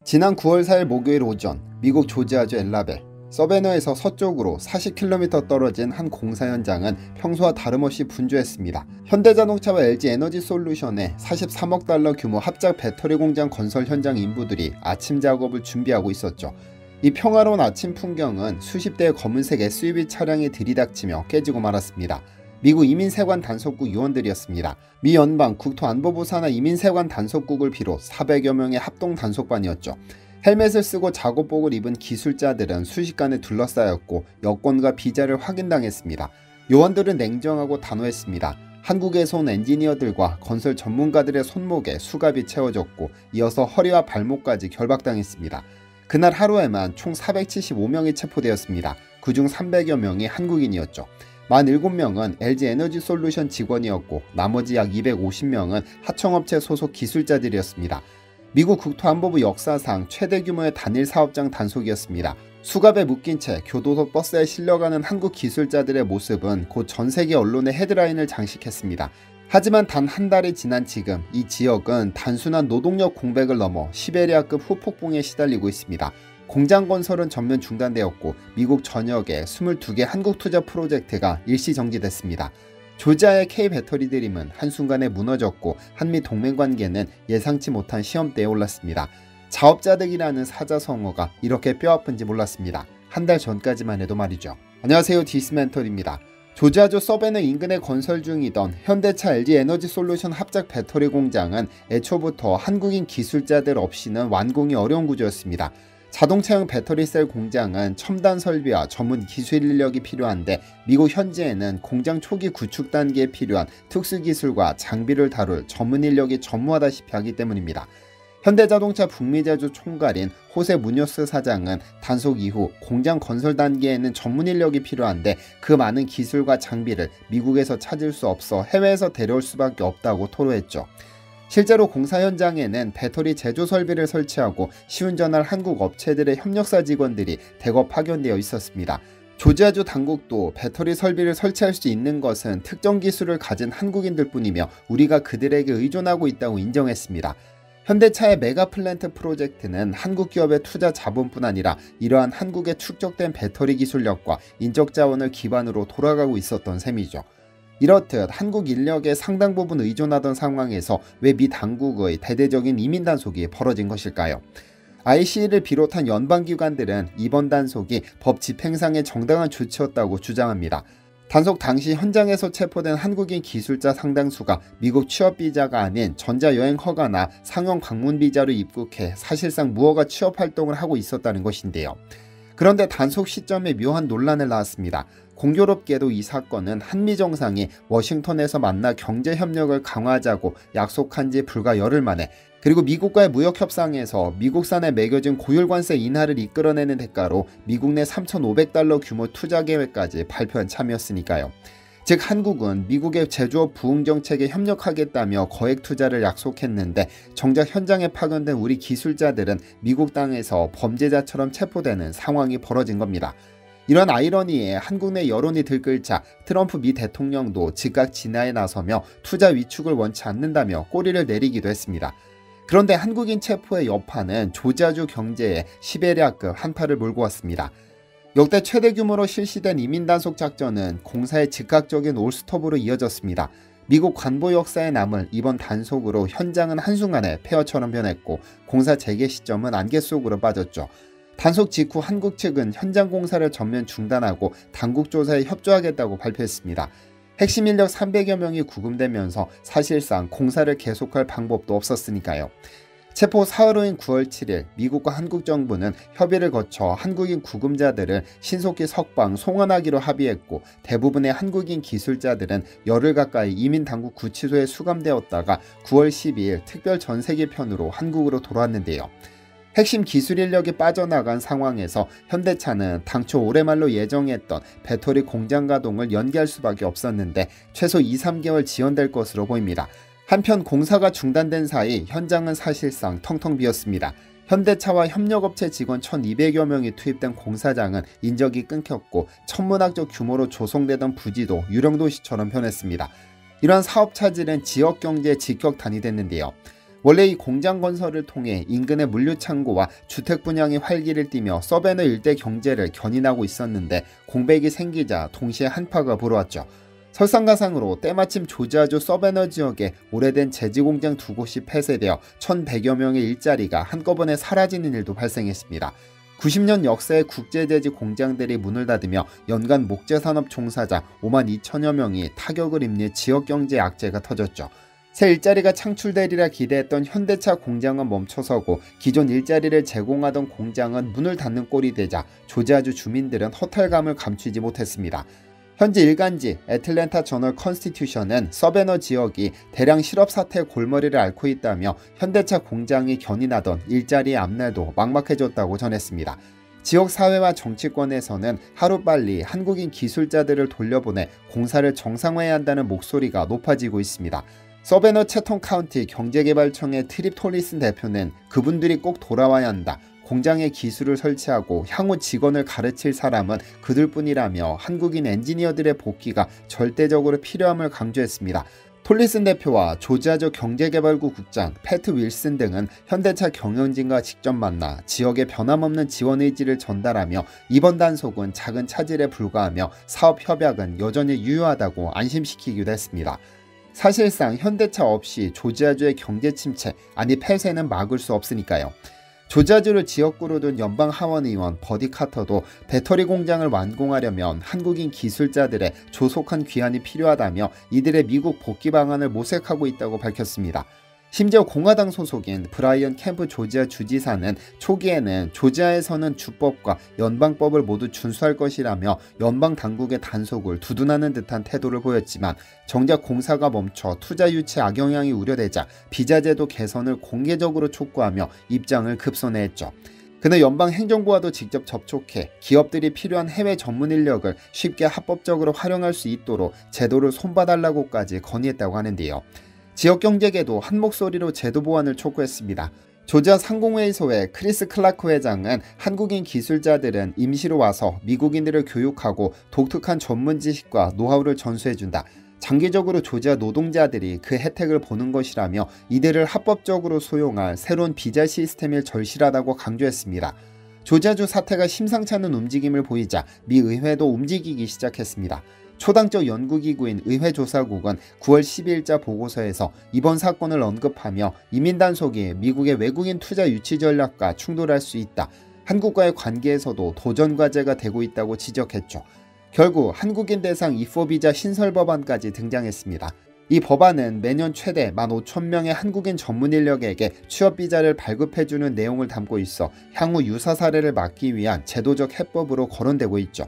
지난 9월 4일 목요일 오전 미국 조지아주 엘라벨 서베너에서 서쪽으로 40km 떨어진 한 공사 현장은 평소와 다름없이 분주했습니다. 현대자동차와 LG에너지솔루션의 43억 달러 규모 합작 배터리 공장 건설 현장 인부들이 아침 작업을 준비하고 있었죠. 이 평화로운 아침 풍경은 수십 대의 검은색 SUV 차량이 들이닥치며 깨지고 말았습니다. 미국 이민세관 단속국 요원들이었습니다. 미 연방 국토안보부 산하 이민세관 단속국을 비롯 400여 명의 합동 단속반이었죠. 헬멧을 쓰고 작업복을 입은 기술자들은 순식간에 둘러싸였고 여권과 비자를 확인당했습니다. 요원들은 냉정하고 단호했습니다. 한국에서 온 엔지니어들과 건설 전문가들의 손목에 수갑이 채워졌고 이어서 허리와 발목까지 결박당했습니다. 그날 하루에만 총 475명이 체포되었습니다. 그중 300여 명이 한국인이었죠. 47명은 LG에너지솔루션 직원이었고 나머지 약 250명은 하청업체 소속 기술자들이었습니다. 미국 국토안보부 역사상 최대 규모의 단일 사업장 단속이었습니다. 수갑에 묶인 채 교도소 버스에 실려가는 한국 기술자들의 모습은 곧 전 세계 언론의 헤드라인을 장식했습니다. 하지만 단 한 달이 지난 지금 이 지역은 단순한 노동력 공백을 넘어 시베리아급 후폭풍에 시달리고 있습니다. 공장 건설은 전면 중단되었고 미국 전역에 22개 한국 투자 프로젝트가 일시 정지됐습니다. 조지아의 K배터리드림은 한순간에 무너졌고 한미 동맹관계는 예상치 못한 시험대에 올랐습니다. 자업자득이라는 사자성어가 이렇게 뼈아픈지 몰랐습니다. 한 달 전까지만 해도 말이죠. 안녕하세요, 디스멘털입니다. 조지아주 서베너 인근에 건설 중이던 현대차 LG에너지솔루션 합작 배터리 공장은 애초부터 한국인 기술자들 없이는 완공이 어려운 구조였습니다. 자동차용 배터리셀 공장은 첨단 설비와 전문 기술 인력이 필요한데 미국 현지에는 공장 초기 구축 단계에 필요한 특수기술과 장비를 다룰 전문 인력이 전무하다시피 하기 때문입니다. 현대자동차 북미제주 총괄인 호세 무뇨스 사장은 단속 이후 공장 건설 단계에는 전문 인력이 필요한데 그 많은 기술과 장비를 미국에서 찾을 수 없어 해외에서 데려올 수밖에 없다고 토로했죠. 실제로 공사 현장에는 배터리 제조 설비를 설치하고 시운전할 한국 업체들의 협력사 직원들이 대거 파견되어 있었습니다. 조지아주 당국도 배터리 설비를 설치할 수 있는 것은 특정 기술을 가진 한국인들 뿐이며 우리가 그들에게 의존하고 있다고 인정했습니다. 현대차의 메가플랜트 프로젝트는 한국 기업의 투자 자본뿐 아니라 이러한 한국의 축적된 배터리 기술력과 인적 자원을 기반으로 돌아가고 있었던 셈이죠. 이렇듯 한국 인력에 상당 부분 의존하던 상황에서 왜 미 당국의 대대적인 이민 단속이 벌어진 것일까요? ICE를 비롯한 연방기관들은 이번 단속이 법 집행상의 정당한 조치였다고 주장합니다. 단속 당시 현장에서 체포된 한국인 기술자 상당수가 미국 취업비자가 아닌 전자여행 허가나 상용 방문 비자로 입국해 사실상 무허가 취업활동을 하고 있었다는 것인데요. 그런데 단속 시점에 묘한 논란을 낳았습니다. 공교롭게도 이 사건은 한미 정상이 워싱턴에서 만나 경제협력을 강화하자고 약속한 지 불과 열흘 만에 그리고 미국과의 무역협상에서 미국산에 매겨진 고율관세 인하를 이끌어내는 대가로 미국 내 3,500달러 규모 투자 계획까지 발표한 참이었으니까요. 즉 한국은 미국의 제조업 부흥 정책에 협력하겠다며 거액 투자를 약속했는데 정작 현장에 파견된 우리 기술자들은 미국 땅에서 범죄자처럼 체포되는 상황이 벌어진 겁니다. 이런 아이러니에 한국 내 여론이 들끓자 트럼프 미 대통령도 즉각 진화에 나서며 투자 위축을 원치 않는다며 꼬리를 내리기도 했습니다. 그런데 한국인 체포의 여파는 조지아주 경제에 시베리아급 한파를 몰고 왔습니다. 역대 최대 규모로 실시된 이민 단속 작전은 공사의 즉각적인 올스톱으로 이어졌습니다. 미국 관보 역사에 남을 이번 단속으로 현장은 한순간에 폐허처럼 변했고 공사 재개 시점은 안개 속으로 빠졌죠. 단속 직후 한국 측은 현장 공사를 전면 중단하고 당국 조사에 협조하겠다고 발표했습니다. 핵심 인력 300여 명이 구금되면서 사실상 공사를 계속할 방법도 없었으니까요. 체포 사흘 후인 9월 7일 미국과 한국 정부는 협의를 거쳐 한국인 구금자들을 신속히 석방, 송환하기로 합의했고 대부분의 한국인 기술자들은 열흘 가까이 이민당국 구치소에 수감되었다가 9월 12일 특별 전세기편으로 한국으로 돌아왔는데요. 핵심 기술 인력이 빠져나간 상황에서 현대차는 당초 올해 말로 예정했던 배터리 공장 가동을 연기할 수밖에 없었는데 최소 2-3개월 지연될 것으로 보입니다. 한편 공사가 중단된 사이 현장은 사실상 텅텅 비었습니다. 현대차와 협력업체 직원 1,200여 명이 투입된 공사장은 인적이 끊겼고 천문학적 규모로 조성되던 부지도 유령도시처럼 변했습니다. 이러한 사업 차질은 지역 경제에 직격탄이 됐는데요. 원래 이 공장 건설을 통해 인근의 물류창고와 주택 분양이 활기를 띠며 서베너 일대 경제를 견인하고 있었는데 공백이 생기자 동시에 한파가 불어왔죠. 설상가상으로 때마침 조지아주 서베너 지역에 오래된 제지공장 2곳이 폐쇄되어 1,100여 명의 일자리가 한꺼번에 사라지는 일도 발생했습니다. 90년 역사의 국제제지 공장들이 문을 닫으며 연간 목재산업 종사자 5만 2천여 명이 타격을 입는 지역경제 악재가 터졌죠. 새 일자리가 창출되리라 기대했던 현대차 공장은 멈춰서고 기존 일자리를 제공하던 공장은 문을 닫는 꼴이 되자 조지아주 주민들은 허탈감을 감추지 못했습니다. 현지 일간지 애틀랜타 저널 컨스티튜션은 서베너 지역이 대량 실업 사태의 골머리를 앓고 있다며 현대차 공장이 견인하던 일자리의 앞날도 막막해졌다고 전했습니다. 지역 사회와 정치권에서는 하루빨리 한국인 기술자들을 돌려보내 공사를 정상화해야 한다는 목소리가 높아지고 있습니다. 서베너 채턴 카운티 경제개발청의 트립 톨리슨 대표는 그분들이 꼭 돌아와야 한다. 공장에 기술을 설치하고 향후 직원을 가르칠 사람은 그들뿐이라며 한국인 엔지니어들의 복귀가 절대적으로 필요함을 강조했습니다. 톨리슨 대표와 조지아주 경제개발구 국장 패트 윌슨 등은 현대차 경영진과 직접 만나 지역에 변함없는 지원 의지를 전달하며 이번 단속은 작은 차질에 불과하며 사업 협약은 여전히 유효하다고 안심시키기도 했습니다. 사실상 현대차 없이 조지아주의 경제 침체, 아니 폐쇄는 막을 수 없으니까요. 조지아주를 지역구로 둔 연방 하원의원 버디 카터도 배터리 공장을 완공하려면 한국인 기술자들의 조속한 귀환이 필요하다며 이들의 미국 복귀 방안을 모색하고 있다고 밝혔습니다. 심지어 공화당 소속인 브라이언 캠프 조지아 주지사는 초기에는 조지아에서는 주법과 연방법을 모두 준수할 것이라며 연방 당국의 단속을 두둔하는 듯한 태도를 보였지만 정작 공사가 멈춰 투자 유치 악영향이 우려되자 비자제도 개선을 공개적으로 촉구하며 입장을 급선회했죠. 그는 연방 행정부와도 직접 접촉해 기업들이 필요한 해외 전문 인력을 쉽게 합법적으로 활용할 수 있도록 제도를 손봐달라고까지 건의했다고 하는데요. 지역경제계도 한 목소리로 제도 보완을 촉구했습니다. 조지아 상공회의소의 크리스 클라크 회장은 한국인 기술자들은 임시로 와서 미국인들을 교육하고 독특한 전문 지식과 노하우를 전수해준다. 장기적으로 조지아 노동자들이 그 혜택을 보는 것이라며 이들을 합법적으로 소용할 새로운 비자 시스템이 절실하다고 강조했습니다. 조지아주 사태가 심상치 않은 움직임을 보이자 미 의회도 움직이기 시작했습니다. 초당적 연구기구인 의회조사국은 9월 12일자 보고서에서 이번 사건을 언급하며 이민 단속이 미국의 외국인 투자 유치 전략과 충돌할 수 있다. 한국과의 관계에서도 도전 과제가 되고 있다고 지적했죠. 결국 한국인 대상 E4 비자 신설 법안까지 등장했습니다. 이 법안은 매년 최대 15,000명의 한국인 전문 인력에게 취업 비자를 발급해주는 내용을 담고 있어 향후 유사 사례를 막기 위한 제도적 해법으로 거론되고 있죠.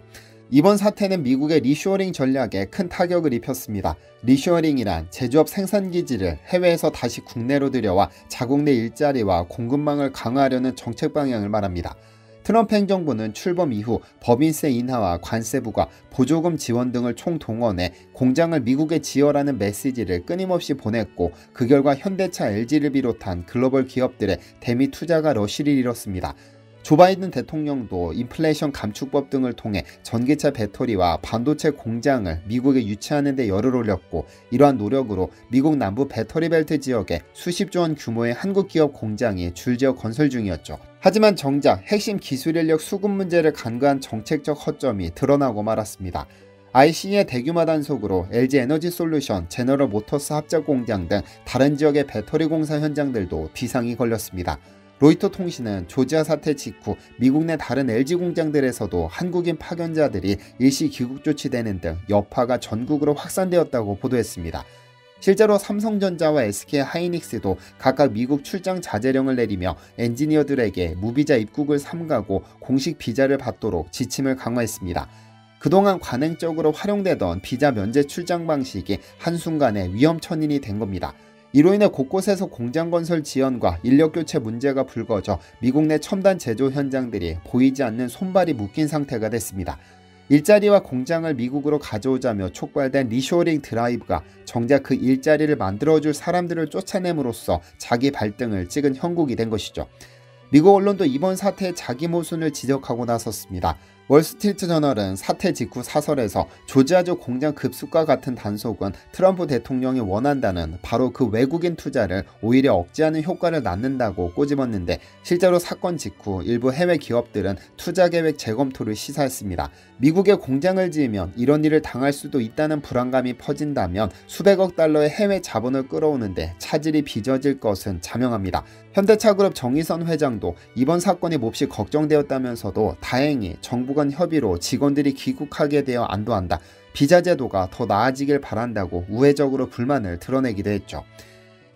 이번 사태는 미국의 리쇼어링 전략에 큰 타격을 입혔습니다. 리쇼어링이란 제조업 생산기지를 해외에서 다시 국내로 들여와 자국 내 일자리와 공급망을 강화하려는 정책 방향을 말합니다. 트럼프 행정부는 출범 이후 법인세 인하와 관세 부과, 보조금 지원 등을 총동원해 공장을 미국에 지어라는 메시지를 끊임없이 보냈고 그 결과 현대차, LG를 비롯한 글로벌 기업들의 대미 투자가 러시를 이뤘습니다. 조 바이든 대통령도 인플레이션 감축법 등을 통해 전기차 배터리와 반도체 공장을 미국에 유치하는 데 열을 올렸고 이러한 노력으로 미국 남부 배터리 벨트 지역에 수십조 원 규모의 한국 기업 공장이 줄지어 건설 중이었죠. 하지만 정작 핵심 기술 인력 수급 문제를 간과한 정책적 허점이 드러나고 말았습니다. ICE의 대규모 단속으로 LG 에너지 솔루션, 제너럴 모터스 합작 공장 등 다른 지역의 배터리 공사 현장들도 비상이 걸렸습니다. 로이터 통신은 조지아 사태 직후 미국 내 다른 LG 공장들에서도 한국인 파견자들이 일시 귀국 조치되는 등 여파가 전국으로 확산되었다고 보도했습니다. 실제로 삼성전자와 SK 하이닉스도 각각 미국 출장 자제령을 내리며 엔지니어들에게 무비자 입국을 삼가고 공식 비자를 받도록 지침을 강화했습니다. 그동안 관행적으로 활용되던 비자 면제 출장 방식이 한순간에 위험천인이 된 겁니다. 이로 인해 곳곳에서 공장 건설 지연과 인력 교체 문제가 불거져 미국 내 첨단 제조 현장들이 보이지 않는 손발이 묶인 상태가 됐습니다. 일자리와 공장을 미국으로 가져오자며 촉발된 리쇼어링 드라이브가 정작 그 일자리를 만들어줄 사람들을 쫓아냄으로써 자기 발등을 찍은 형국이 된 것이죠. 미국 언론도 이번 사태의 자기 모순을 지적하고 나섰습니다. 월스트리트저널은 사태 직후 사설에서 조지아주 공장 급수과 같은 단속은 트럼프 대통령이 원한다는 바로 그 외국인 투자를 오히려 억제하는 효과를 낳는다고 꼬집었는데, 실제로 사건 직후 일부 해외 기업들은 투자 계획 재검토를 시사했습니다. 미국에 공장을 지으면 이런 일을 당할 수도 있다는 불안감이 퍼진다면 수백억 달러의 해외 자본을 끌어오는데 차질이 빚어질 것은 자명합니다. 현대차그룹 정의선 회장도 이번 사건이 몹시 걱정되었다면서도 다행히 정부 간 협의로 직원들이 귀국하게 되어 안도한다, 비자 제도가 더 나아지길 바란다고 우회적으로 불만을 드러내기도 했죠.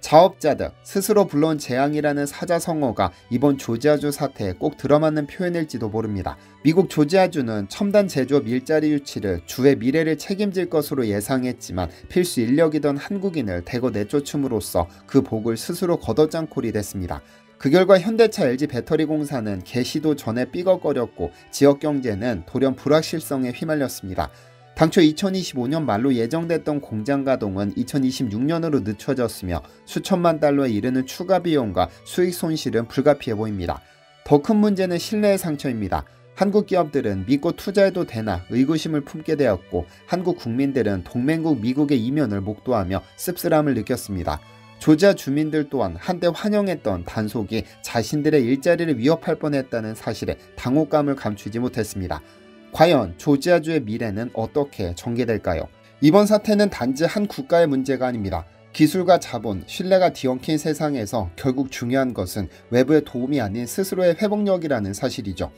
자업자득, 스스로 불러온 재앙이라는 사자성어가 이번 조지아주 사태에 꼭 들어맞는 표현일지도 모릅니다. 미국 조지아주는 첨단 제조업 일자리 유치를 주의 미래를 책임질 것으로 예상했지만 필수 인력이던 한국인을 대거 내쫓음으로써 그 복을 스스로 걷어짠 꼴이 됐습니다. 그 결과 현대차 LG 배터리 공사는 개시도 전에 삐걱거렸고 지역 경제는 돌연 불확실성에 휘말렸습니다. 당초 2025년 말로 예정됐던 공장 가동은 2026년으로 늦춰졌으며 수천만 달러에 이르는 추가 비용과 수익 손실은 불가피해 보입니다. 더 큰 문제는 신뢰의 상처입니다. 한국 기업들은 믿고 투자해도 되나 의구심을 품게 되었고, 한국 국민들은 동맹국 미국의 이면을 목도하며 씁쓸함을 느꼈습니다. 조지아 주민들 또한 한때 환영했던 단속이 자신들의 일자리를 위협할 뻔했다는 사실에 당혹감을 감추지 못했습니다. 과연 조지아주의 미래는 어떻게 전개될까요? 이번 사태는 단지 한 국가의 문제가 아닙니다. 기술과 자본, 신뢰가 뒤엉킨 세상에서 결국 중요한 것은 외부의 도움이 아닌 스스로의 회복력이라는 사실이죠.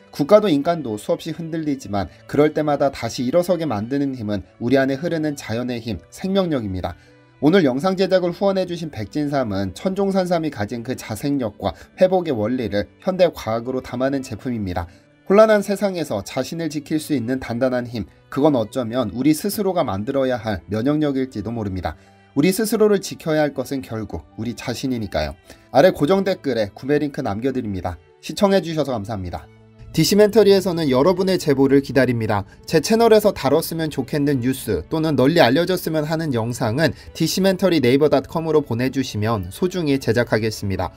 국가도 인간도 수없이 흔들리지만 그럴 때마다 다시 일어서게 만드는 힘은 우리 안에 흐르는 자연의 힘, 생명력입니다. 오늘 영상 제작을 후원해주신 백진삼은 천종산삼이 가진 그 자생력과 회복의 원리를 현대 과학으로 담아낸 제품입니다. 혼란한 세상에서 자신을 지킬 수 있는 단단한 힘, 그건 어쩌면 우리 스스로가 만들어야 할 면역력일지도 모릅니다. 우리 스스로를 지켜야 할 것은 결국 우리 자신이니까요. 아래 고정 댓글에 구매 링크 남겨드립니다. 시청해주셔서 감사합니다. 디시멘터리에서는 여러분의 제보를 기다립니다. 제 채널에서 다뤘으면 좋겠는 뉴스 또는 널리 알려졌으면 하는 영상은 디시멘터리 네이버.com으로 보내주시면 소중히 제작하겠습니다.